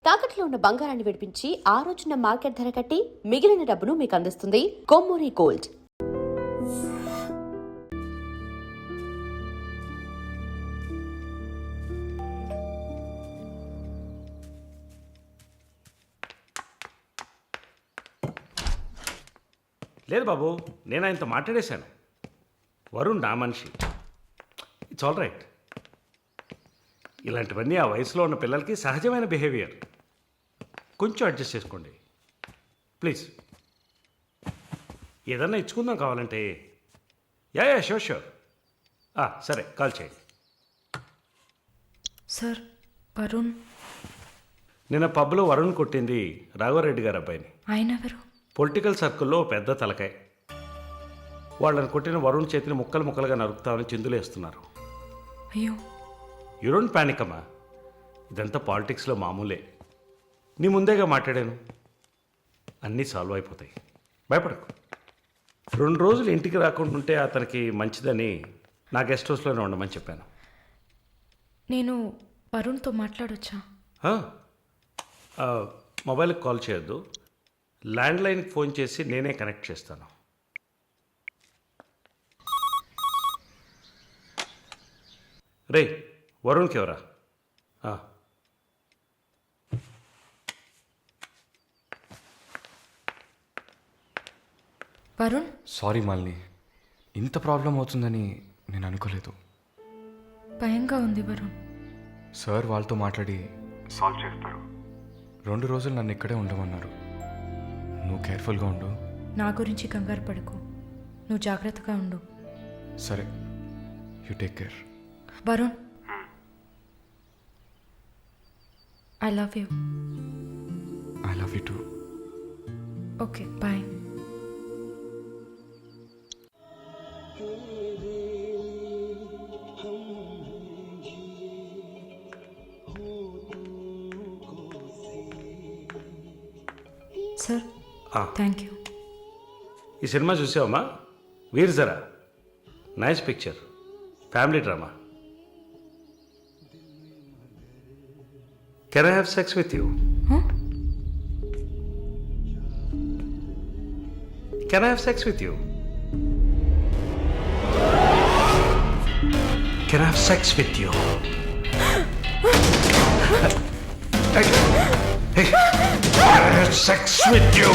తాకట్లో ఉన్న బంగారాన్ని విడిపించి ఆ రోజున మార్కెట్ ధర కట్టి మిగిలిన డబ్బును మీకు అందిస్తుంది కొమ్మూరి గోల్డ్. లేదు బాబు, నేను ఆయనతో మాట్లాడేశాను. వరుణ్ నా మనిషి. It's all right. ఇలాంటివన్నీ ఆ వయసులో ఉన్న పిల్లలకి సహజమైన బిహేవియర్. కొంచెం అడ్జస్ట్ చేసుకోండి ప్లీజ్. ఏదన్నా ఇచ్చుకుందాం కావాలంటే. Yeah sure sure. సరే, కాల్ చేయండి. సార్, వరుణ్. నిన్న పబ్లో వరుణ్ కొట్టింది రాఘవరెడ్డి గారు అబ్బాయిని. ఆయన ఎవరు? పొలిటికల్ సర్కిల్లో పెద్ద తలకాయ. వాళ్ళని కొట్టిన వరుణ్ చేతిని ముక్కలు ముక్కలుగా నరుకుతామని చిందులేస్తున్నారు. అయ్యో, యూ డోంట్ పానిక్ అమ్మా. ఇదంతా పాలిటిక్స్లో మామూలే. నీ ముందేగా మాట్లాడాను. అన్నీ సాల్వ్ అయిపోతాయి, భయపడకు. 2 రోజులు ఇంటికి రాకుండా ఉంటే అతనికి మంచిదని నా గెస్ట్ హౌస్లోనే ఉండమని చెప్పాను. నేను వరుణ్తో మాట్లాడొచ్చా? మొబైల్కి కాల్ చేయొద్దు. ల్యాండ్లైన్కి ఫోన్ చేసి నేనే కనెక్ట్ చేస్తాను. రే, వరుణ్కి ఎవరా? వరుణ్, సారీ మాలిని, ఇంత ప్రాబ్లం అవుతుందని నేను అనుకోలేదు. భయంగా ఉంది వరుణ్. సార్ వాళ్ళతో మాట్లాడి సాల్వ్ చేస్తారు. 2 రోజులు నన్ను ఇక్కడే ఉండమన్నారు. నువ్వు కేర్ఫుల్గా ఉండు. నా గురించి కంగారు పడకు, నువ్వు జాగ్రత్తగా ఉండు. సరే, you take care. Varun, I love you. I love you too. Okay, bye. Sir, thank you. ఈ సినిమా చూసావమ్మా? Veer Zaara. Nice picture, family drama. Can I have sex with you? Can I have sex with you? Can I have sex with you? Can I have sex with you?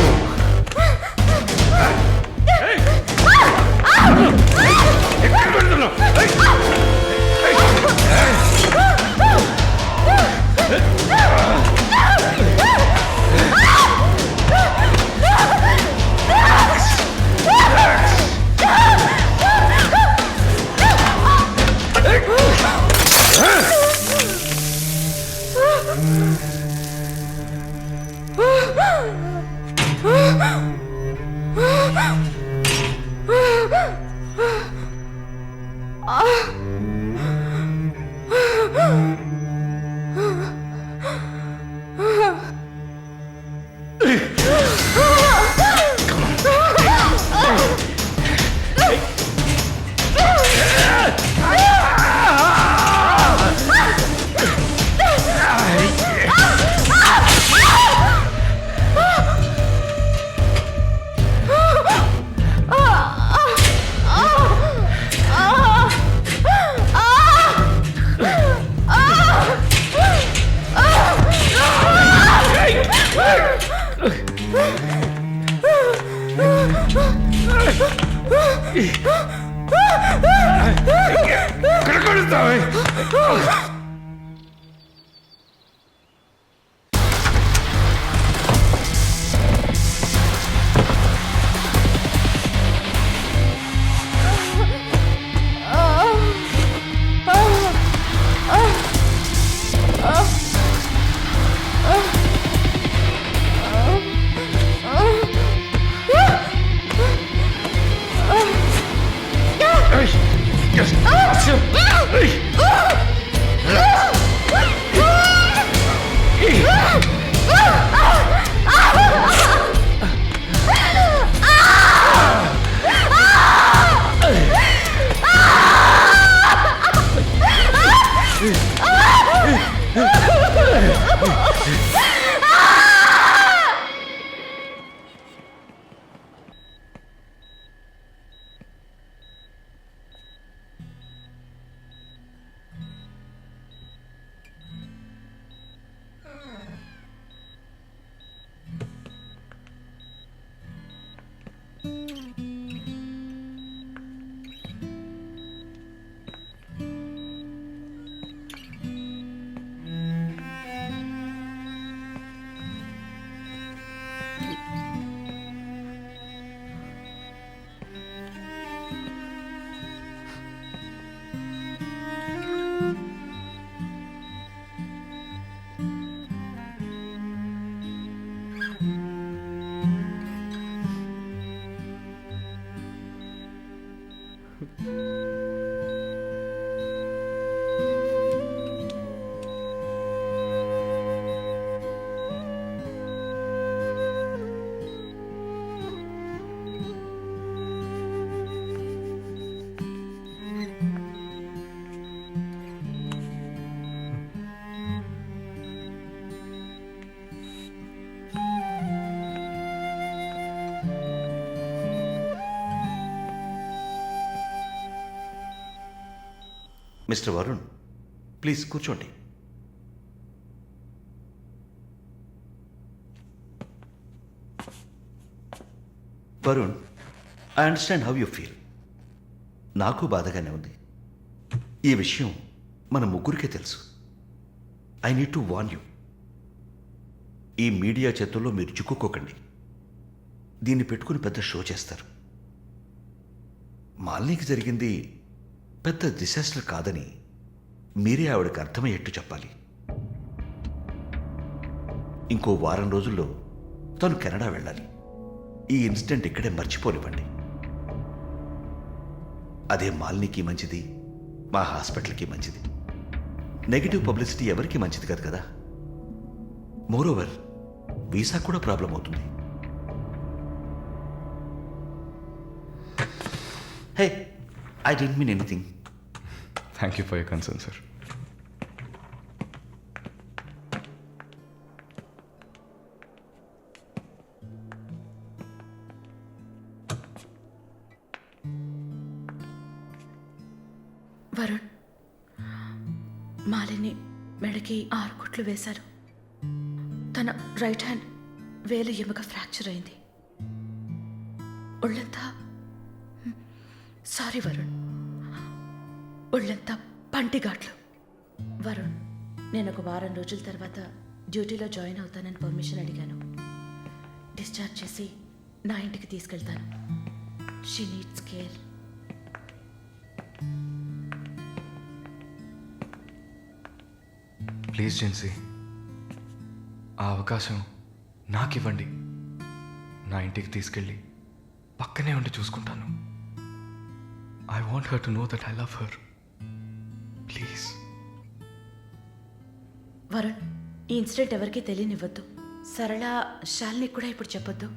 Mister Varun, please కూర్చోండి. Varun, I understand how you feel. నాకు బాధగానే ఉంది. ఈ విషయం మన ముగ్గురికే తెలుసు. I need to warn you. ఈ media చేతుల్లో మీరు చిక్కుకోకండి. దీన్ని పెట్టుకుని పెద్ద షో చేస్తారు. మాలినికి జరిగింది పెద్ద డిసాస్టర్ కాదని మీరే ఆవిడకి అర్థమయ్యేట్టు చెప్పాలి. ఇంకో వారం రోజుల్లో తను కెనడా వెళ్ళాలి. ఈ ఇన్సిడెంట్ ఇక్కడే మర్చిపోనివ్వండి. అదే మాలినికి మంచిది, మా హాస్పిటల్కి మంచిది. నెగిటివ్ పబ్లిసిటీ ఎవరికి మంచిది కాదు కదా. మోరోవర్, వీసా కూడా ప్రాబ్లం అవుతుంది. Hey, I don't mean anything. Thank you for your concern sir. Varun, Malini మెడకి 6 కుట్లు వేశారు. తన రైట్ హ్యాండ్ వేలు ఎముక ఫ్రాక్చర్ అయింది. ఒళ్ళంతా సారీ వరుణ్, ఒళ్ళంతా పంటిఘాట్లు. వరుణ్, నేను ఒక వారం రోజుల తర్వాత డ్యూటీలో జాయిన్ అవుతానని పర్మిషన్ అడిగాను. డిశ్చార్జ్ చేసి నా ఇంటికి తీసుకెళ్తాను. She needs care. Please Jincy, ఆ అవకాశం నాకు ఇవ్వండి. నా ఇంటికి తీసుకెళ్ళి పక్కనే ఉండి చూసుకుంటాను. I want her to know that I love her. Please. Varun, ఈ ఇన్సిడెంట్ ఎవరికీ తెలియనివ్వద్దు. సరళ, శాలిని కూడా ఇప్పుడు చెప్పొద్దు.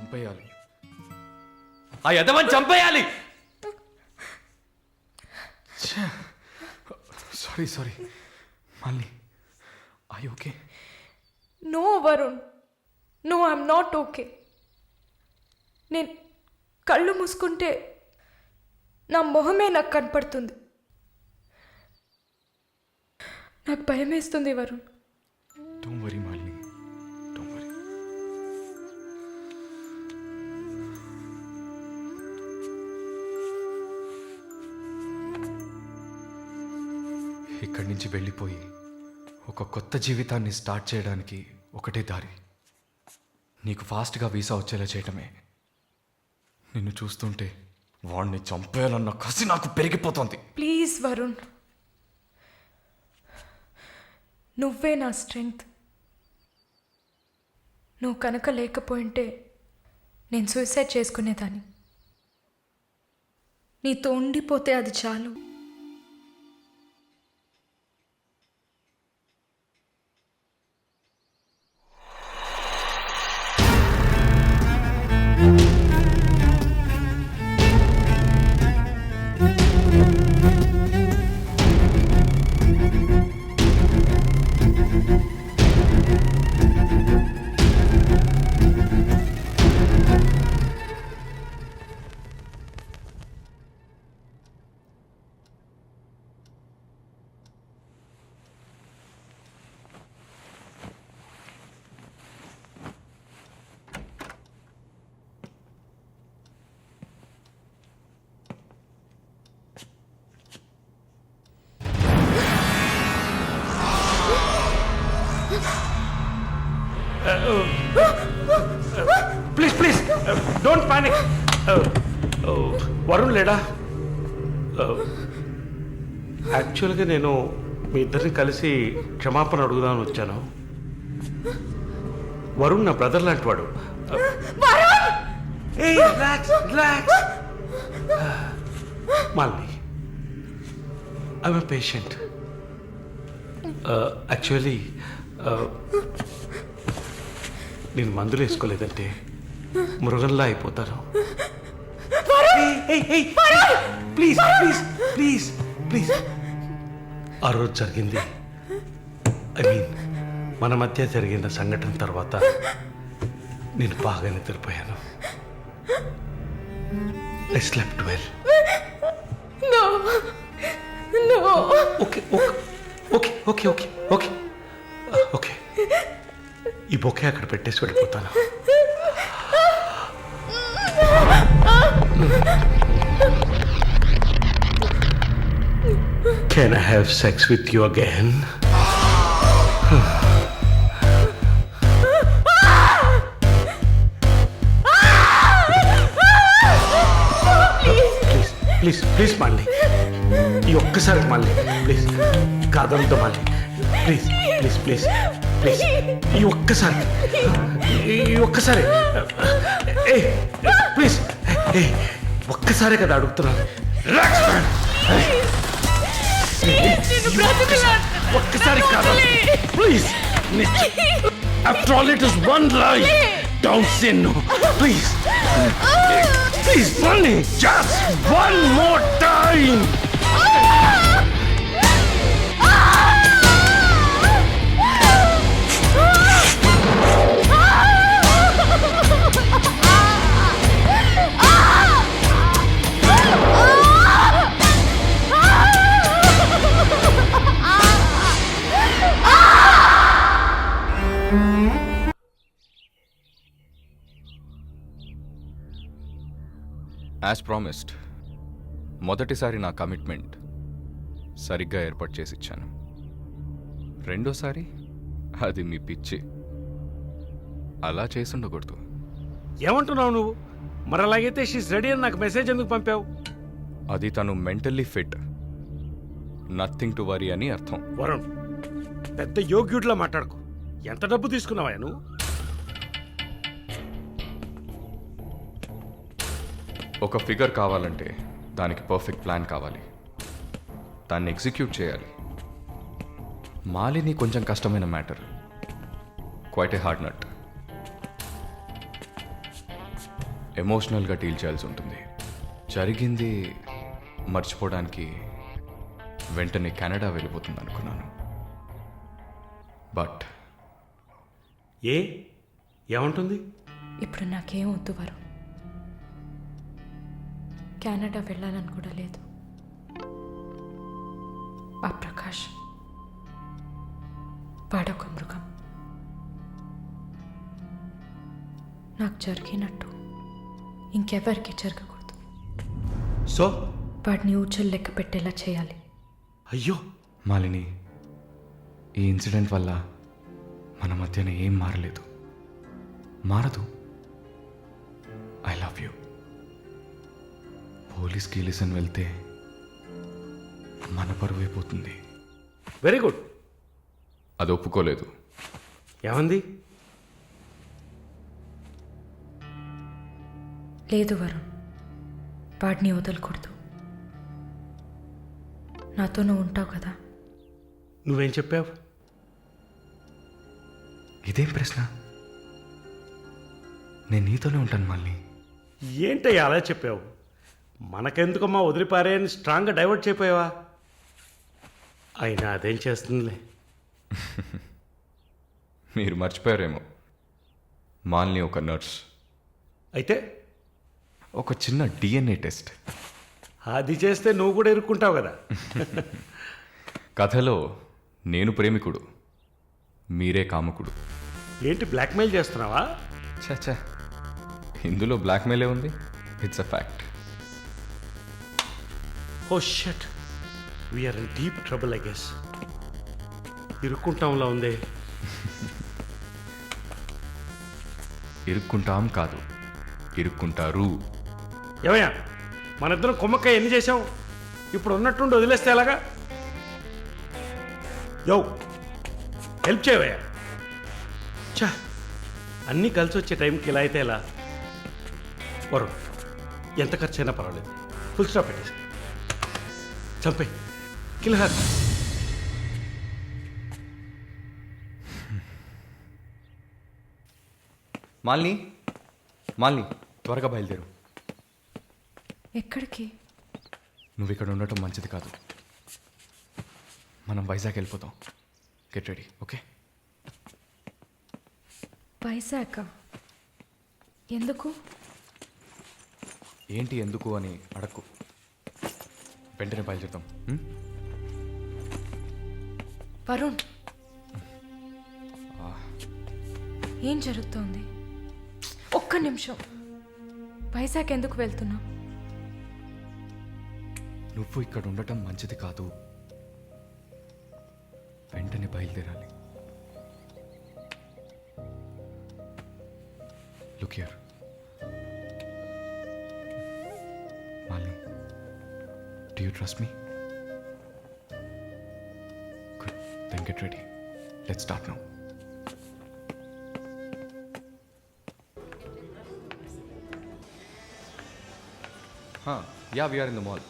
చంపేయాలి. ఆ యదవని చంపేయాలి. సారీ మళ్ళీ. I okay? No Varun, no I'm not okay. నేను కళ్ళు మూసుకుంటే నా మొహమే నాకు కనపడుతుంది. నాకు భయం వేస్తుంది Varun. Don't worry Malini, don't worry. ఇక్కడి నుంచి వెళ్ళిపోయి ఒక కొత్త జీవితాన్ని స్టార్ట్ చేయడానికి ఒకటే దారి. నీకు ఫాస్ట్గా వీసా వచ్చేలా చేయటమే. నిన్ను చూస్తుంటే వాడిని చంపేయాలన్న కసి నాకు పెరిగిపోతుంది. ప్లీజ్ వరుణ్, నువ్వే నా స్ట్రెంగ్త్. నువ్వు కనుక లేకపోయింటే నేను సూసైడ్ చేసుకునేదాన్ని. నీతో ఉండిపోతే అది చాలు. Please don't panic. వరుణ్ లేడా? యాక్చువల్గా నేను మీ ఇద్దరిని కలిసి క్షమాపణ అడుగుదామని వచ్చాను. వరుణ్ నా బ్రదర్ లాంటి వాడు. Malini, I'm a patient. Actually నేను మందులు వేసుకోలేదంటే మృగంలా అయిపోతాను. Please please please please. ఆ రోజు జరిగింది, ఐ మీన్ మన మధ్య జరిగిన సంఘటన తర్వాత నేను బాగా నిద్రపోయాను. I slept well. Okay okay okay okay okay okay. ఈ బొకే అక్కడ పెట్టేసి వెళ్ళిపోతాను. Can I have sex with you again? Please మళ్ళీ ఈ ఒక్కసారి మళ్ళీ ప్లీజ్ కాదంతో మళ్ళీ ప్లీజ్ ప్లీజ్ ప్లీజ్ ప్లీజ్ ఈ ఒక్కసారి ప్లీజ్ ఒక్కసారే కదా అడుగుతున్నాను. ఒక్కసారి కాదు please. After all it is one life. Don't say no please. Please మళ్ళీ just one more time. As promised మొదటిసారి నా కమిట్మెంట్ సరిగ్గా ఏర్పాటు చేసి ఇచ్చాను. రెండోసారి అది మీ పిచ్చి. అలా చేసి ఉండకూడదు. ఏమంటున్నావు నువ్వు? మరి అలాగైతే షీస్ రెడీ అని నాకు మెసేజ్ ఎందుకు పంపావు? అది తను mentally fit, nothing to worry అని అర్థం. వరుణ్, పెద్ద యోగ్యుడిలా మాట్లాడుకో. ఎంత డబ్బు తీసుకున్నావా నువ్వు? ఒక ఫిగర్ కావాలంటే దానికి పర్ఫెక్ట్ ప్లాన్ కావాలి, దాన్ని ఎగ్జిక్యూట్ చేయాలి. మాలిని కొంచెం కష్టమైన matter, quite a hard nut. ఎమోషనల్గా డీల్ చేయాల్సి ఉంటుంది. జరిగింది మర్చిపోవడానికి వెంటనే కెనడా వెళ్ళిపోతుంది అనుకున్నాను. బట్ ఏమంటుంది? ఇప్పుడు నాకేం వద్దు వరుణ్. కెనడా వెళ్ళాలని కూడా లేదు. ఆ ప్రకాష్ వాడొక మృగం. నాకు జరిగినట్టు ఇంకెవరికి జరగకూడదు. సో వాడిని ఊచలు లెక్క పెట్టేలా చేయాలి. అయ్యో, మాలిని, ఈ ఇన్సిడెంట్ వల్ల మన మధ్యన ఏం మారలేదు, మారదు. I love you. పోలీస్కి లిసన్ వెళ్తే మన పరువు అయిపోతుంది. Very good. అది ఒప్పుకోలేదు. ఏమంది? లేదు వరుణ్, వాడిని వదలకూడదు. నాతో నువ్వు ఉంటావు కదా. నువ్వేం చెప్పావు? ఇదేం ప్రశ్న? నేను నీతోనే ఉంటాను మాలిని. ఏంటయ్యా అలా చెప్పావు? మనకెందుకమ్మా వదిలిపారే అని స్ట్రాంగ్గా డైవర్ట్ చేయపోయావా? అయినా అదేం చేస్తుందిలే. మీరు మర్చిపోయారేమో, మాలిని ఒక నర్స్. అయితే ఒక చిన్న DNA టెస్ట్. అది చేస్తే నువ్వు కూడా ఇరుక్కుంటావు కదా. కథలో నేను ప్రేమికుడు, మీరే కాముకుడు. ఏంటి బ్లాక్మెయిల్ చేస్తున్నావా? చచ్చా, ఇందులో బ్లాక్మెయిలే ఉంది. It's a fact. Oh shut, we're in deep trouble I guess. ఇరుక్కుంటాంలా ఉందే. ఇరుక్కుంటాం కాదు, ఇరుక్కుంటారు. ఏమయ్యా, మన ఇద్దరం కుమ్మక్కాయ ఎన్ని చేసాం? ఇప్పుడు ఉన్నట్టుండి వదిలేస్తే ఎలాగా? యో, హెల్ప్ చేయవయ్యా. చా, అన్నీ కలిసి వచ్చే టైంకి ఇలా అయితే ఎలా? వరుణ్, ఎంత ఖర్చు అయినా పర్వాలేదు, ఫుల్ స్టాప్ పెట్టేసి చంపే కిల్హర్. మాలిని, మాలిని, త్వరగా బయలుదేరు. ఎక్కడికి? నువ్వు ఇక్కడ ఉండటం మంచిది కాదు. మనం వైజాగ్ వెళ్ళిపోతాం. Get ready, okay? వైజాగ్ ఎందుకు? ఏంటి ఎందుకు అని అడక్కు. వెంటనే బయలుదేరుతాం. వరుణ్, ఏం జరుగుతోంది? ఒక్క నిమిషం. వైజాగ్ ఎందుకు వెళ్తున్నావు? నువ్వు ఇక్కడ ఉండటం మంచిది కాదు. వెంటనే బయలుదేరాలి. Look here Malini, do you trust me? Good, then get ready. Let's start now. Yeah, we are in the mall.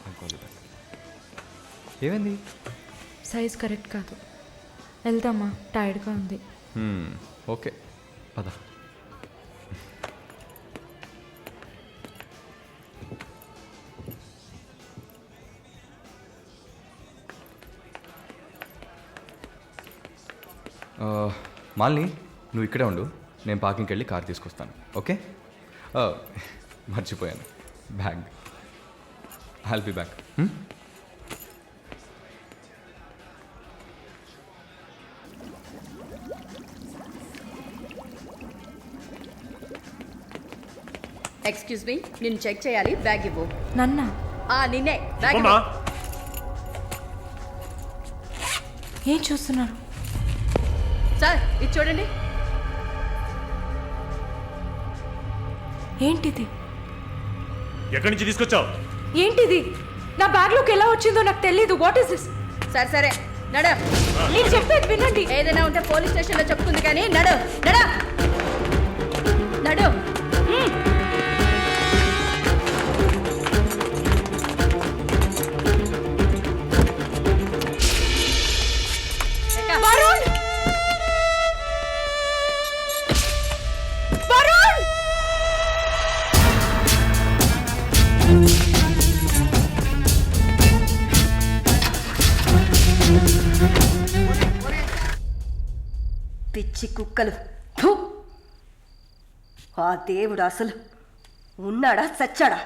I'll call you back. ఏమైంది? సైజ్ కరెక్ట్ కాదు. వెళ్దామా? టైర్డ్గా ఉంది. ఓకే, పద. మాలిని, నువ్వు ఇక్కడే ఉండు, నేను పార్కింగ్కి వెళ్ళి కార్ తీసుకొస్తాను, ఓకే? మర్చిపోయాను, bag. I'll be back. Excuse me, నిన్ను చెక్ చేయాలి, బ్యాగ్ ఇవ్వు. నన్నా? నిన్నే, బ్యాగ్ అమ్మా, ఇవ్వు. ఏం చూస్తున్నారు? సార్ ఇది చూడండి. ఏంటిది? ఎక్కడి నుంచి తీసుకొచ్చావు? ఏంటిది? నా బ్యాగ్లోకి ఎలా వచ్చిందో నాకు తెలీదు. What is this? సరే సరే నడు. నేను చెప్పేది వినండి. ఏదైనా ఉంటే పోలీస్ స్టేషన్లో చెప్పుకుంది కానీ నడు నడు నడు. పిచ్చి కుక్కలు. ఫు! ఆ దేవుడు అసలు ఉన్నాడా చచ్చాడా?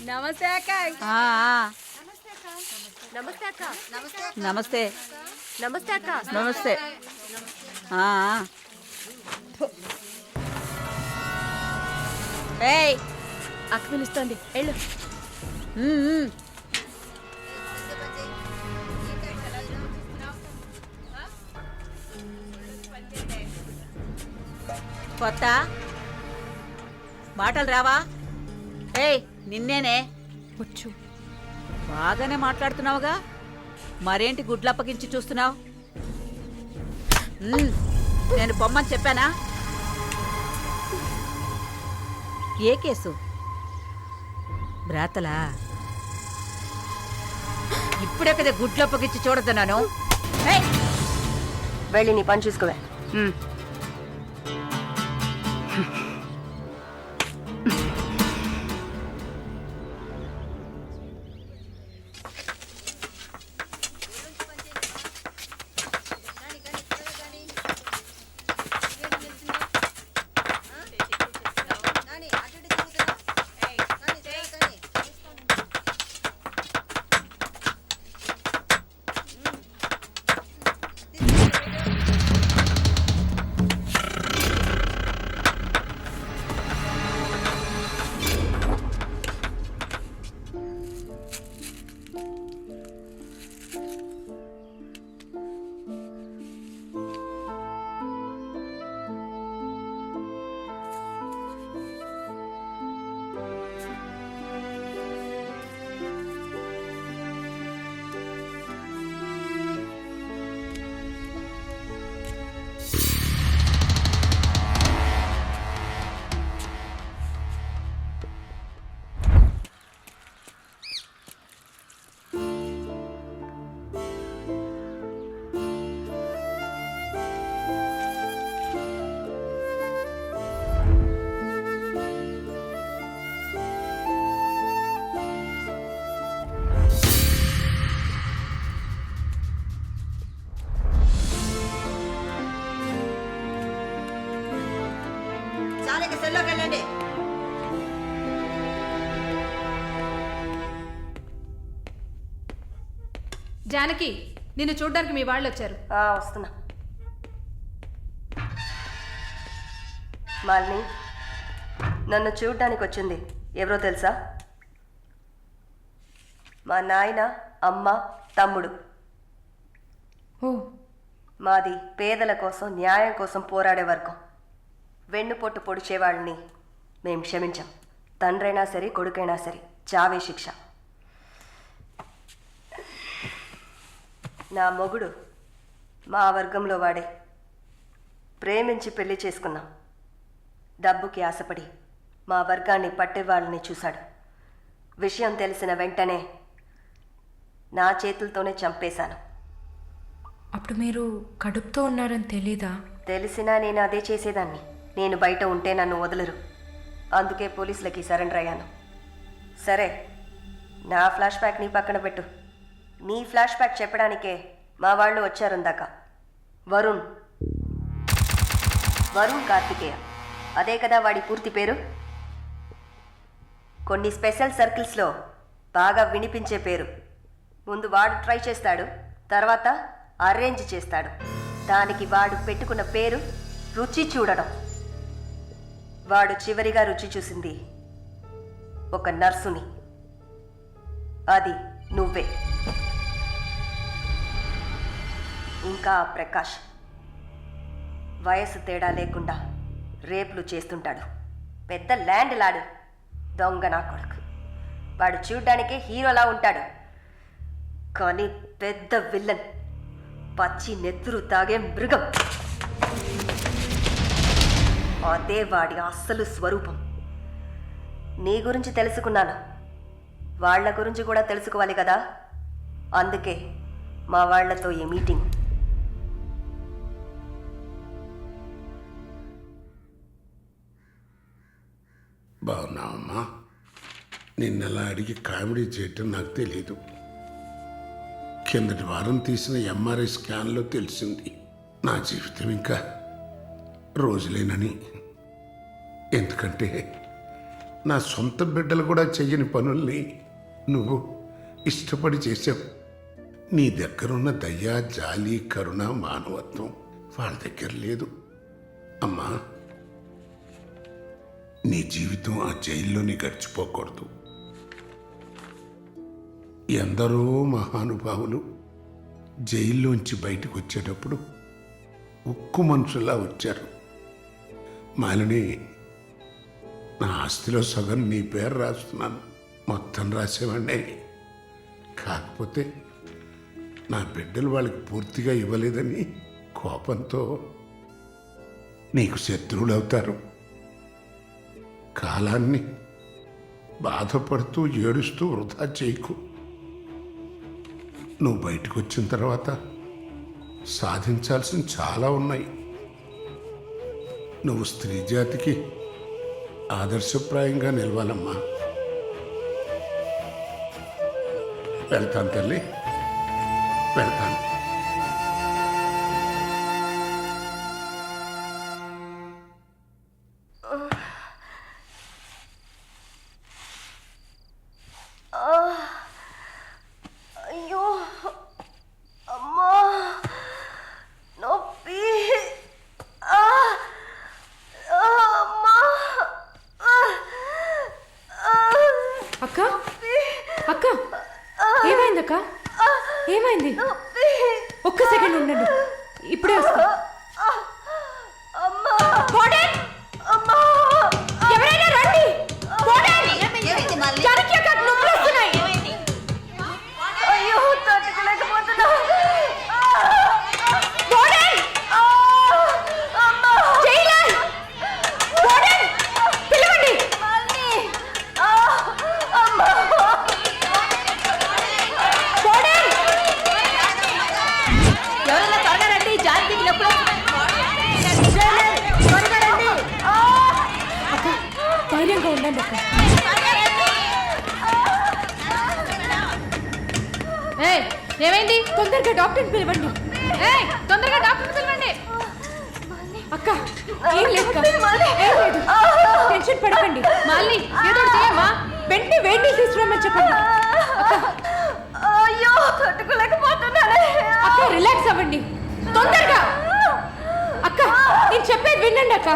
నమస్తే అక్క. నమస్తే అక్క. నమస్తే నమస్తే అక్క. నమస్తే ఏయ్ అక్క పిలుస్తోంది, వెళ్ళు. కొత్త మాటలు రావా? ఏయ్ నిన్నేనే. వచ్చు. బాగానే మాట్లాడుతున్నావుగా, మరేంటి గుడ్లప్పగించి చూస్తున్నావు? నేను పొమ్మని చెప్పానా? ఏ కేసు? బ్రాతలా? ఇప్పుడే కదా గుడ్లప్పగించి చూడద్దన్నాను. వెళ్ళి నీ పని చూసుకోవే. జానకి, నిన్ను చూడ్డానికి మీ వాళ్ళు వచ్చారు. వస్తున్నా. మాలిని, నన్ను చూడ్డానికి వచ్చింది ఎవరో తెలుసా? మా నాయన, అమ్మ, తమ్ముడు. ఓ, మాది పేదల కోసం, న్యాయం కోసం పోరాడే వర్గం. వెన్నుపొట్టు పొడిచేవాళ్ళని మేం క్షమించాం. తండ్రైనా సరే, కొడుకైనా సరే, చావే శిక్ష. నా మొగుడు మా వర్గంలో వాడే. ప్రేమించి పెళ్లి చేసుకున్నాం. డబ్బుకి ఆశపడి మా వర్గాన్ని పట్టేవాళ్ళని చూశాడు. విషయం తెలిసిన వెంటనే నా చేతులతోనే చంపేశాను. అప్పుడు మీరు కడుపుతో ఉన్నారని తెలీదా? తెలిసినా నేను అదే చేసేదాన్ని. నేను బయట ఉంటే నన్ను వదలరు. అందుకే పోలీసులకి సరెండర్ అయ్యాను. సరే, నా ఫ్లాష్ బ్యాక్ నీ పక్కన పెట్టు. నీ ఫ్లాష్ బ్యాక్ చెప్పడానికే మా వాళ్ళు వచ్చారుందాక. వరుణ్ కార్తికేయ, అదే కదా వాడి పూర్తి పేరు. కొన్ని స్పెషల్ సర్కిల్స్లో బాగా వినిపించే పేరు. ముందు వాడు ట్రై చేస్తాడు, తర్వాత అరేంజ్ చేస్తాడు. దానికి వాడు పెట్టుకున్న పేరు రుచి చూడడం. వాడు చివరిగా రుచి చూసింది ఒక నర్సుని. అది నువ్వే. ఇంకా ప్రకాష్ వయసు తేడా లేకుండా రేపులు చేస్తుంటాడు. పెద్ద ల్యాండ్ లాడు, దొంగ నా కొడుకు. వాడు చూడ్డానికే హీరోలా ఉంటాడు, కానీ పెద్ద విల్లన్, పచ్చి నెత్తురు తాగే మృగం. అదే వాడి అస్సలు స్వరూపం. నీ గురించి తెలుసుకున్నాను, వాళ్ళ గురించి కూడా తెలుసుకోవాలి కదా. అందుకే మా వాళ్లతో ఈ మీటింగ్. బాగున్నావమ్మా? నిన్నలా అడిగి కామెడీ చేయటం నాకు తెలీదు. కిందటి వారం తీసిన ఎంఆర్ఐ స్కాన్లో తెలిసింది నా జీవితం ఇంకా రోజులేనని. ఎందుకంటే నా సొంత బిడ్డలు కూడా చెయ్యని పనుల్ని నువ్వు ఇష్టపడి చేసావు. నీ దగ్గరున్న దయ, జాలి, కరుణ, మానవత్వం వాళ్ళ దగ్గర లేదు. అమ్మా, నీ జీవితం ఆ జైల్లోనే గడిచిపోకూడదు. ఎందరో మహానుభావులు జైల్లోంచి బయటకు వచ్చేటప్పుడు ఉక్కు మనుషుల్లా వచ్చారు. మాలిని, నా ఆస్తిలో సగం నీ పేరు రాస్తున్నాను. మొత్తం రాసేవాడినే. కాకపోతే నా బిడ్డలు వాళ్ళకి పూర్తిగా ఇవ్వలేదని కోపంతో నీకు శత్రువులు అవుతారు. కాలాన్ని బాధపడుతూ ఏడుస్తూ వృధా చేయకు. నువ్వు బయటకు వచ్చిన తర్వాత సాధించాల్సిన చాలా ఉన్నాయి. నువ్వు స్త్రీ జాతికి ఆదర్శప్రాయంగా నిలవాలమ్మా. వెళ్తాను తల్లి, వెళ్తాను. అయ్యో అమ్మా, నొప్పి. అమ్మా. అక్క అక్క ఏమైంది అక్క? ఏమైంది? ఒక్క సెకండ్ ఉండండి, ఇప్పుడే వస్తా. ఎవరైనా రండి. జానకి అక్క, నొప్పులు వస్తున్నాయి. అయ్యో, తట్టుకోలేకపోతున్నా. పిలవండి. ఎవరైనా త్వరగా రండి, జానకి నొప్పులు. అక్క, ధైర్యంగా ఉండండి అక్క. ఏమైంది? తొందరగా డాక్టర్ని పిలవండి. తొందరగా డాక్టర్ పిలవండి. అక్క, ఏం లేదు అక్క. ఏం లేదు. టెన్షన్ పడకండి. మళ్ళీ ఏదో ఒకటి చేయమ్మా. వెంటనే వేడి నీళ్ళు తీసుకురామని చెప్పండి. అక్క, అయ్యో, తట్టుకోలేకపోతున్నానే. అక్క రిలాక్స్ అవ్వండి తొందరగా. అక్క, నేను చెప్పేది వినండి అక్క.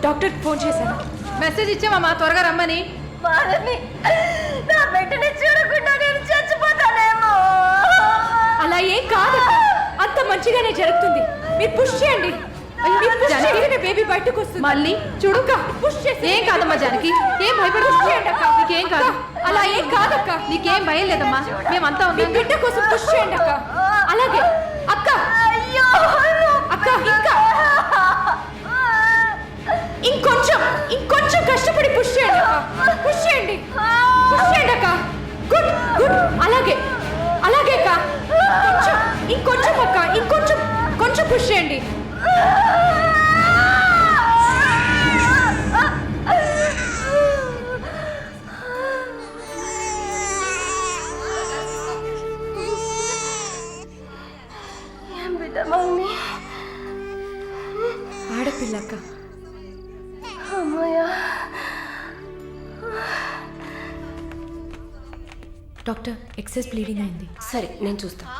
డాక్టర్కి ఫోన్ చేశాను. మెసేజ్ ఇచ్చామమ్మా, త్వరగా రమ్మని. మాలని, నా బిడ్డని చూడకుండా నేను చచ్చిపోతానేమో. అలా ఏం కాదు, అంత మంచిగానే జరుగుతుంది. మీరు పుష్ చేయండి. బేబీ బయటకు వస్తుంది. మళ్ళీ చూడు, పుష్ చేసి. ఏం కాదమ్మా జానకి, ఏం భయపడు. పుష్ చేయండి అక్క. నీకేం కాదు. అలా ఏం కాదక్క. నీకేం భయం లేదమ్మా, మేమంతా మీ ఉన్నాం. బిడ్డ కోసం పుష్ చేయండి అక్క. అలాగే అక్క. అయ్యో, అక్క, ఇంకా ఇంకొంచెం కష్టపడి పుష్ చేయండి అక్క. పుష్ చేయండి, పుష్ చేయండి అక్క. Good good. అలాగే అలాగే అక్క. ఇంకొంచెం అక్క, కొంచెం పుష్ చేయండి. ఏం బిడ్డ మమ్మీ? ఆడపిల్ల అక్క. అమ్మయ్యా. డాక్టర్, ఎక్సెస్ బ్లీడింగ్ అయింది. సరే, నేను చూస్తాను.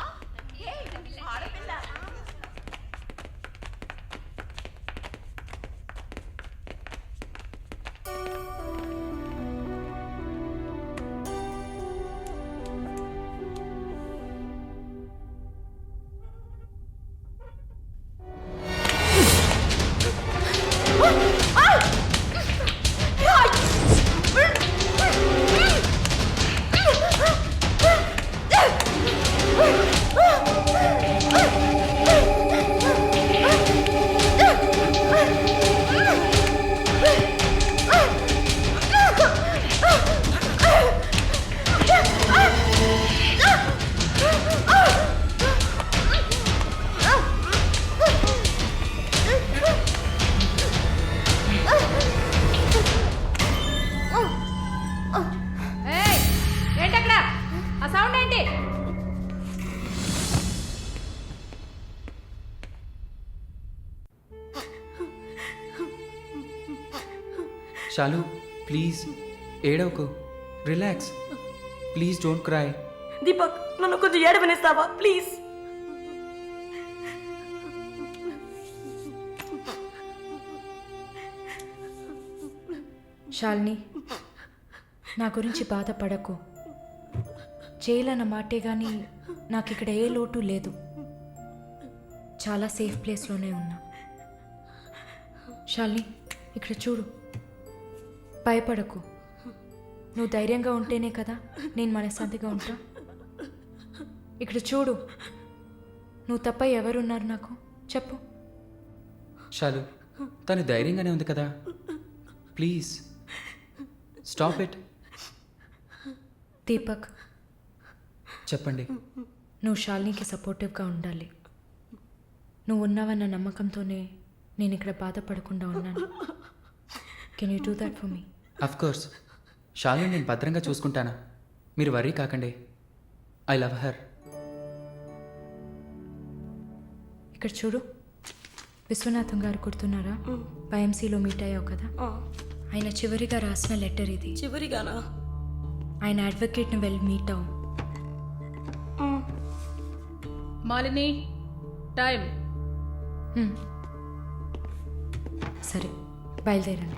షాలు ప్లీజ్ ఏడవకు relax please don't cry. Deepak నన్ను కొంచెం ఏడవనిస్తావా ప్లీజ్? శాలిని, నా గురించి బాధపడకు. జైలన్న మాటే కానీ నాకు ఇక్కడ ఏ లోటు లేదు. చాలా సేఫ్ ప్లేస్లోనే ఉన్నా. శాలిని, ఇక్కడ చూడు, భయపడకు. నువ్వు ధైర్యంగా ఉంటేనే కదా నేను మనశ్శాంతిగా ఉంటా. ఇక్కడ చూడు, నువ్వు తప్ప ఎవరున్నారు నాకు చెప్పు. షాలు తను ధైర్యంగానే ఉంది కదా, ప్లీజ్ స్టాప్ ఇట్. దీపక్, చెప్పండి. నువ్వు శాలినికి సపోర్టివ్గా ఉండాలి. నువ్వు ఉన్నావన్న నమ్మకంతోనే నేను ఇక్కడ బాధపడకుండా ఉన్నాను. Can you do that for me? Of course Shalini నేను భద్రంగా చూసుకుంటానా, మీరు వర్రీ కాకండి. I love her. ఇక్కడ చూడు, విశ్వనాథం గారు గుర్తున్నారా? వైఎంసీలో మీట్ అయ్యావు కదా, ఆయన చివరిగా రాసిన లెటర్ ఇది. చివరిగానా? ఆయన అడ్వకేట్ని వెళ్ళి మీట్ అవ్వు. మాలిని టైం. సరే, బయలుదేరండి.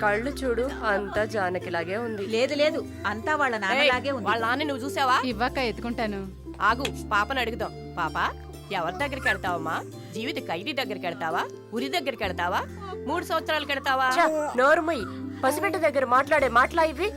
కళ్ళు చూడు, అంతా జానకిలాగే ఉంది. లేదు లేదు, అంతా వాళ్ళ నాన్నలాగే ఉంది. వాళ్ళ నాన్న నువ్వు చూసావా? ఇవ్వక ఎత్తుకుంటాను. ఆగు, పాపను అడుగుదాం. పాప, ఎవరి దగ్గరికి వెళ్తావమ్మా? జీవిత ఖైదీ దగ్గరికి వెళ్తావా? ఉరి దగ్గరికి వెళ్తావా? 3 సంవత్సరాలకు వెళ్తావా? నోరుమయ్యి, పసిబిడ్డ దగ్గర మాట్లాడే మాటలా ఇవి?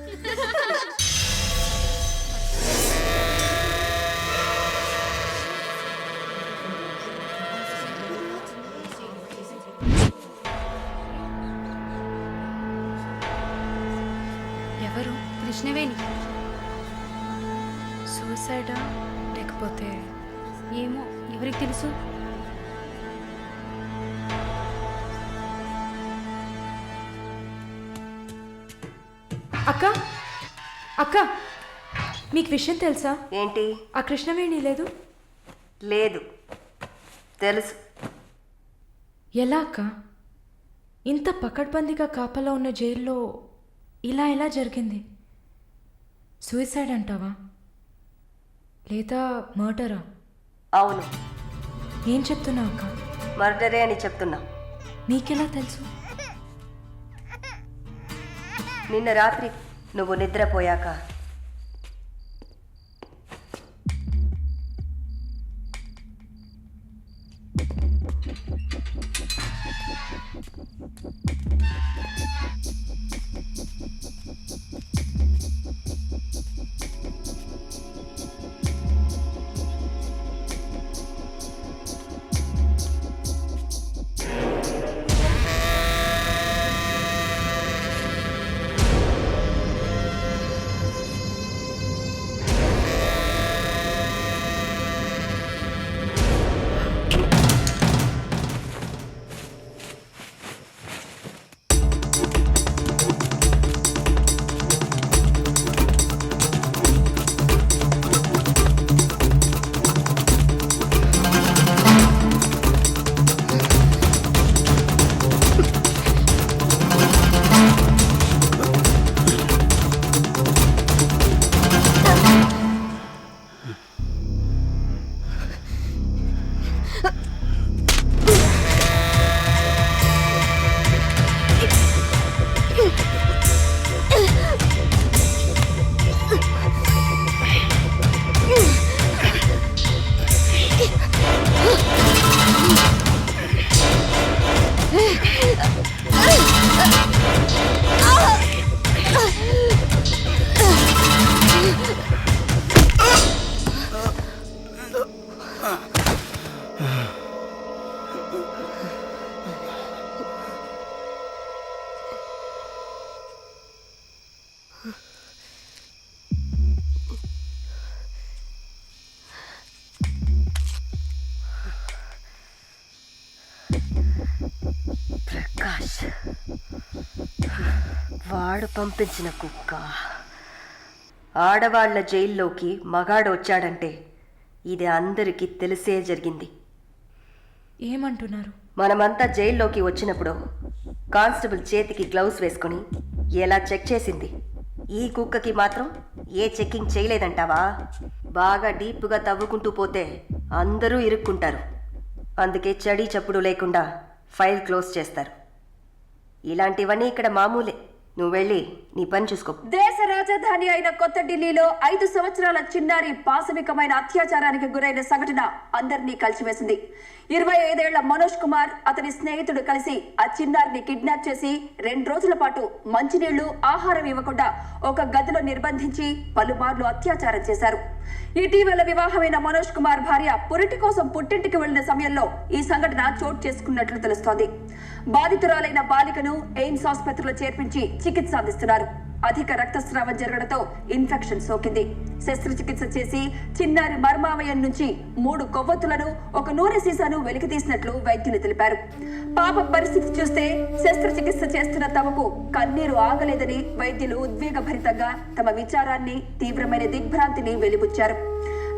ఎవరు? కృష్ణవేణి. సూసైడా లేకపోతే? ఏమో, ఎవరికి తెలుసు. అక్క, అక్క, మీకు విషయం తెలుసా? ఏంటి? ఆ కృష్ణవేణి లేదు. లేదు, తెలుసు. ఎలా అక్క? ఇంత పకడ్బందీగా కాపలా ఉన్న జైల్లో ఇలా ఎలా జరిగింది? సూసైడ్ అంటావా లేదా మర్డరా? అవును. ఏం చెప్తున్నావు అక్క? మర్డరే అని చెప్తున్నా. నీకెలా తెలుసు? నిన్న రాత్రి నువ్వు నిద్రపోయాక వాడు పంపించిన కుక్క ఆడవాళ్ల జైల్లోకి మగాడు వచ్చాడంటే ఇది అందరికీ తెలిసే జరిగింది. ఏమంటున్నారు? మనమంతా జైల్లోకి వచ్చినప్పుడు కానిస్టేబుల్ చేతికి గ్లౌస్ వేసుకుని ఎలా చెక్ చేసింది, ఈ కుక్కకి మాత్రం ఏ చెక్కింగ్ చేయలేదంటావా? బాగా డీప్గా తవ్వుకుంటూ పోతే అందరూ ఇరుక్కుంటారు. అందుకే చడి చప్పుడు లేకుండా ఫైల్ క్లోజ్ చేస్తారు. ఇలాంటివన్నీ ఇక్కడ మామూలే. నువ్వు వెళ్ళి నీ పని చూసుకో. దేశ రాజధాని అయిన కొత్త ఢిల్లీలో 5 సంవత్సరాల చిన్నారి పాశవికమైన అత్యాచారానికి గురైన సంఘటన అందరినీ కలిసివేసింది. 25 ఏళ్ల మనోజ్ కుమార్ అతని స్నేహితుడు కలిసి ఆ చిన్నారిని కిడ్నాప్ చేసి 2 రోజుల పాటు మంచినీళ్లు ఆహారం ఇవ్వకుండా ఒక గదిలో నిర్బంధించి పలుమార్లు అత్యాచారం చేశారు. ఇటీవల వివాహమైన మనోజ్ కుమార్ భార్య పురిటి కోసం పుట్టింటికి వెళ్లిన సమయంలో ఈ సంఘటన చోటు చేసుకున్నట్లు తెలుస్తోంది. బాధితురాలైన బాలికను ఎయిమ్స్ ఆసుపత్రిలో చేర్పించి చికిత్స అందిస్తున్నారు. అధిక రక్తస్రావం జరగడంతో ఇన్ఫెక్షన్ సోకింది. శస్త్రచికిత్స చేసి చిన్నారి మర్మావయం నుంచి 3 కొవ్వొత్తులను, ఒక నూనె సీసాను వెలికి తీసినట్లు వైద్యులు తెలిపారు. పాప పరిస్థితి చూస్తే శస్త్రచికిత్స చేస్తున్న తమకు కన్నీరు ఆగలేదని వైద్యులు ఉద్వేగభరితంగా తమ విచారాన్ని, తీవ్రమైన దిగ్భ్రాంతిని వెలిబుచ్చారు.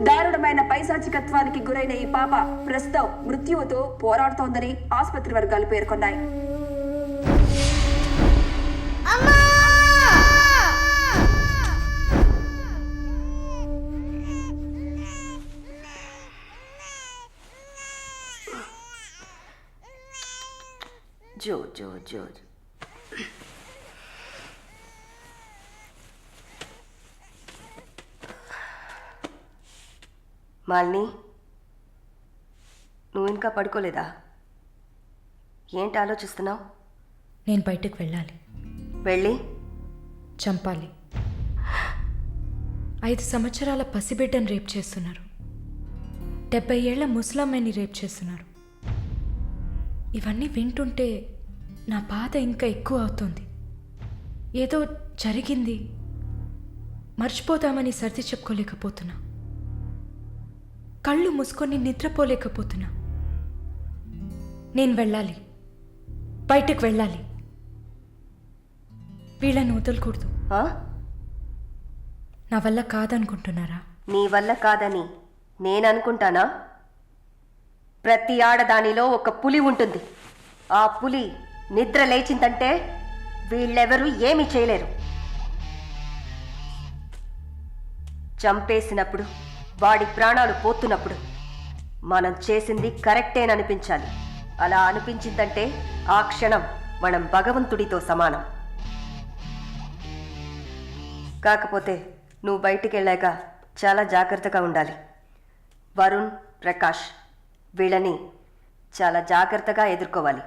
దారుణమైన పైశాచికత్వానికి గురైన ఈ పాప ప్రస్తుతం మృత్యువుతో పోరాడుతోందని ఆసుపత్రి వర్గాలు పేర్కొన్నాయి. జో జో జో మాలిని, నువ్వు ఇంకా పడుకోలేదా? ఏంటి ఆలోచిస్తున్నావు? నేను బయటకు వెళ్ళాలి. వెళ్ళి చంపాలి. 5 సంవత్సరాల పసిబిడ్డను రేప్ చేస్తున్నారు. 70 ఏళ్ల ముసలమ్మని రేప్ చేస్తున్నారు. ఇవన్నీ వింటుంటే నా బాధ ఇంకా ఎక్కువ అవుతుంది. ఏదో జరిగింది, మర్చిపోతామని సర్ది చెప్పుకోలేకపోతున్నా. కళ్ళు మూసుకొని నిద్రపోలేకపోతున్నా. నేను వెళ్ళాలి, బయటకు వెళ్ళాలి. వీళ్ళని వదలకూడదు. నా వల్ల కాదనుకుంటున్నారా? నీ వల్ల కాదని నేను అనుకుంటానా? ప్రతి ఆడదానిలో ఒక పులి ఉంటుంది. ఆ పులి నిద్ర లేచిందంటే వీళ్ళెవరూ ఏమీ చేయలేరు. చంపేసినప్పుడు, వాడి ప్రాణాలు పోతున్నప్పుడు మనం చేసింది కరెక్టేననిపించాలి. అలా అనిపించిందంటే ఆ క్షణం మనం భగవంతుడితో సమానం. కాకపోతే నువ్వు బయటికి వెళ్ళాక చాలా జాగ్రత్తగా ఉండాలి. వరుణ్, ప్రకాష్ వీళ్ళని చాలా జాగ్రత్తగా ఎదుర్కోవాలి.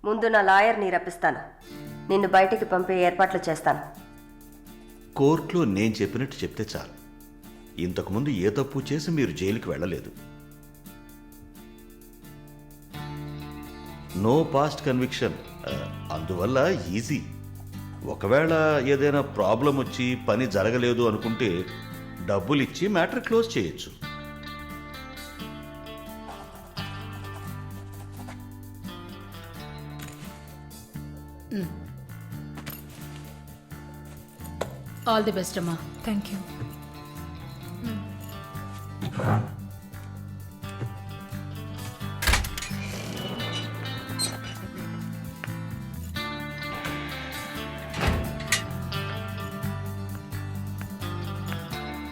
ముందు నా లాయర్ని రప్పిస్తాను. నిన్ను బయటికి పంపే ఏర్పాట్లు చేస్తాను. కోర్టులో నేను చెప్పినట్టు చెప్తే చాలు. ఇంతకుముందు ఏ తప్పు చేసి మీరు జైలుకి వెళ్ళలేదు. No past conviction. అందువల్ల ఈజీ. ఒకవేళ ఏదైనా ప్రాబ్లం వచ్చి పని జరగలేదు అనుకుంటే డబ్బులు ఇచ్చి మ్యాటర్ క్లోజ్ చేయొచ్చు. ఆల్ ది బెస్ట్ అమ్మా. Thank you.